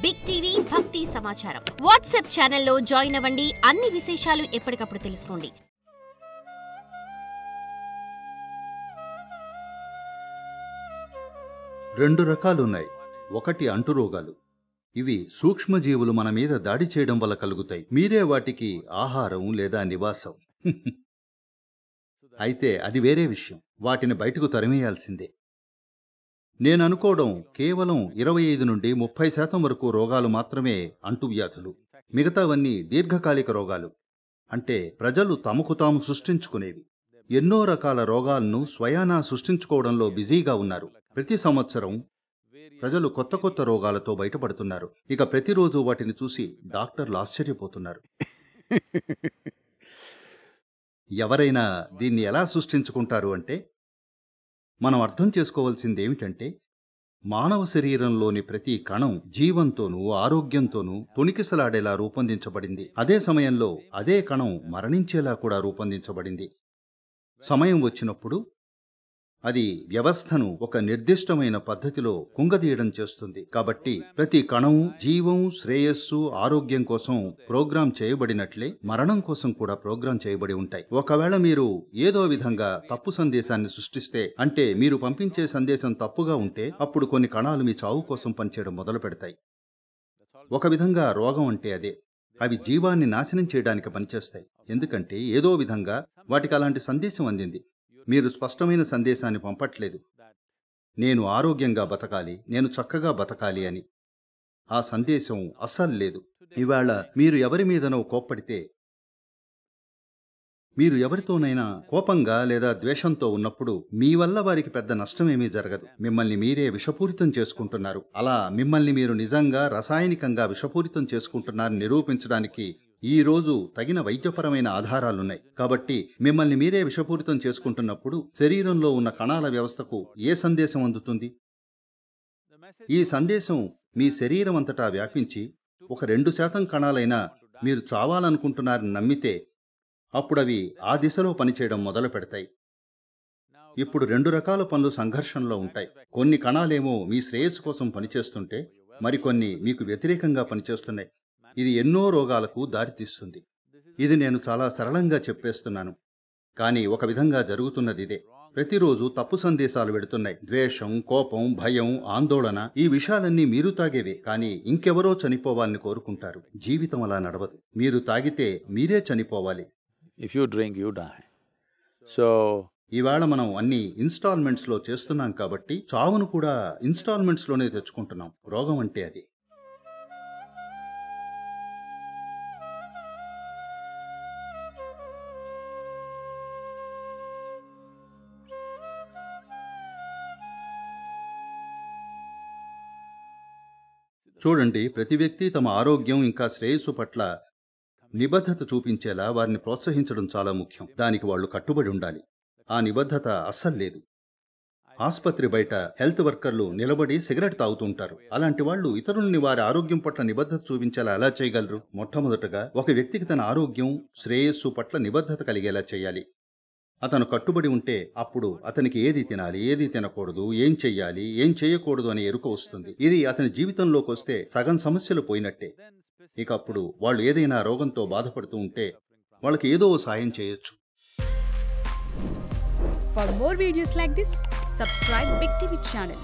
Big TV భక్తి సమాచారం WhatsApp ఛానల్లో జాయిన్ అవ్వండి. అన్ని విశేషాలు ఎప్పటికప్పుడు తెలుసుకోండి. రెండు రకాలున్నాయి. ఒకటి అంటురోగాలు. ఇవి సూక్ష్మజీవులు మన మీద దాడి చేయడం వల్ల కలుగుతాయి. మీరే వాటికి ఆహారం లేదా నివాసం. అయితే అది వేరే విషయం. వాటిని బయటకు తరిమేయాల్సిందే. నేననుకోవడం కేవలం 25 నుండి 30% వరకు రోగాలు మాత్రమే అంటువ్యాధులు. మిగతావన్నీ దీర్ఘకాలిక రోగాలు. అంటే ప్రజలు తమకు తాము సృష్టించుకునేవి. ఎన్నో రకాల రోగాలను స్వయానా సృష్టించుకోవడంలో బిజీగా ఉన్నారు. ప్రతి సంవత్సరం ప్రజలు కొత్త కొత్త రోగాలతో బయటపడుతున్నారు. ఇక ప్రతిరోజు వాటిని చూసి డాక్టర్లు ఆశ్చర్యపోతున్నారు. ఎవరైనా దీన్ని ఎలా సృష్టించుకుంటారు అంటే, మనం అర్థం చేసుకోవాల్సిందేమిటంటే, మానవ శరీరంలోని ప్రతి కణం జీవంతోనూ ఆరోగ్యంతోనూ తొణికిసలాడేలా రూపొందించబడింది. అదే సమయంలో అదే కణం మరణించేలా కూడా రూపొందించబడింది. సమయం వచ్చినప్పుడు అది వ్యవస్థను ఒక నిర్దిష్టమైన పద్ధతిలో కుంగదీయడం చేస్తుంది. కాబట్టి ప్రతి కణం జీవం, శ్రేయస్సు, ఆరోగ్యం కోసం ప్రోగ్రాం చేయబడినట్లే మరణం కోసం కూడా ప్రోగ్రాం చేయబడి ఉంటాయి. ఒకవేళ మీరు ఏదో విధంగా తప్పు సందేశాన్ని సృష్టిస్తే, అంటే మీరు పంపించే సందేశం తప్పుగా ఉంటే, అప్పుడు కొన్ని కణాలు మీ చావు కోసం పనిచేయడం మొదలు పెడతాయి. ఒక విధంగా రోగం అంటే అదే. అవి జీవాన్ని నాశనం చేయడానికి పనిచేస్తాయి. ఎందుకంటే ఏదో విధంగా వాటికి అలాంటి సందేశం అందింది. మీరు స్పష్టమైన సందేశాన్ని పంపట్లేదు, నేను ఆరోగ్యంగా బతకాలి, నేను చక్కగా బతకాలి అని. ఆ సందేశం అస్సలు లేదు. ఇవాళ మీరు ఎవరి మీదనో కోప్పడితే, మీరు ఎవరితోనైనా కోపంగా లేదా ద్వేషంతో ఉన్నప్పుడు మీ వల్ల వారికి పెద్ద నష్టమేమీ జరగదు. మిమ్మల్ని మీరే విషపూరితం చేసుకుంటున్నారు. అలా మిమ్మల్ని మీరు నిజంగా రసాయనికంగా విషపూరితం చేసుకుంటున్నారని నిరూపించడానికి ఈ రోజు తగిన వైద్యపరమైన ఆధారాలున్నాయి. కాబట్టి మిమ్మల్ని మీరే విషపూరితం చేసుకుంటున్నప్పుడు శరీరంలో ఉన్న కణాల వ్యవస్థకు ఏ సందేశం అందుతుంది? ఈ సందేశం మీ శరీరం అంతటా వ్యాపించి ఒక 2% కణాలైనా మీరు చావాలనుకుంటున్నారని నమ్మితే, అప్పుడవి ఆ దిశలో పనిచేయడం మొదలు పెడతాయి. ఇప్పుడు 2 రకాల పనులు సంఘర్షణలో ఉంటాయి. కొన్ని కణాలేమో మీ శ్రేయస్సు కోసం పనిచేస్తుంటే, మరికొన్ని మీకు వ్యతిరేకంగా పనిచేస్తున్నాయి. ఇది ఎన్నో రోగాలకు దారితీస్తుంది. ఇది నేను చాలా సరళంగా చెప్పేస్తున్నాను, కానీ ఒక విధంగా జరుగుతున్నది ఇదే. ప్రతిరోజు తప్పు సందేశాలు వెడుతున్నాయి. ద్వేషం, కోపం, భయం, ఆందోళన, ఈ విషయాలన్నీ మీరు తాగేవే. కానీ ఇంకెవరో చనిపోవాలని కోరుకుంటారు. జీవితం అలా నడవదు. మీరు తాగితే మీరే చనిపోవాలి. If you drink, you die. So ఈవేళ మనం అన్ని ఇన్స్టాల్మెంట్స్లో చేస్తున్నాం కాబట్టి చావును కూడా ఇన్స్టాల్మెంట్స్లోనే తెచ్చుకుంటున్నాం. రోగం అంటే అది. చూడండి, ప్రతి వ్యక్తి తమ ఆరోగ్యం ఇంకా శ్రేయస్సు పట్ల నిబద్ధత చూపించేలా వారిని ప్రోత్సహించడం చాలా ముఖ్యం. దానికి వాళ్ళు కట్టుబడి ఉండాలి. ఆ నిబద్ధత అస్సలు లేదు. ఆసుపత్రి బయట హెల్త్ వర్కర్లు నిలబడి సిగరెట్ తాగుతుంటారు. అలాంటి వాళ్ళు ఇతరుల్ని వారి ఆరోగ్యం పట్ల నిబద్ధత చూపించేలా ఎలా చేయగలరు? మొట్టమొదటగా ఒక వ్యక్తికి తన ఆరోగ్యం, శ్రేయస్సు పట్ల నిబద్ధత కలిగేలా చేయాలి. అతను కట్టుబడి ఉంటే అప్పుడు అతనికి ఏది తినాలి, ఏది తినకూడదు, ఏం చెయ్యాలి, ఏం చేయకూడదు అనే ఎరుక వస్తుంది. ఇది అతని జీవితంలోకి వస్తే సగం సమస్యలు పోయినట్టే. ఇక అప్పుడు వాళ్ళు ఏదైనా రోగంతో బాధపడుతూ ఉంటే వాళ్ళకి ఏదో సాయం చేయొచ్చు. For more videos like this, subscribe Big TV channel.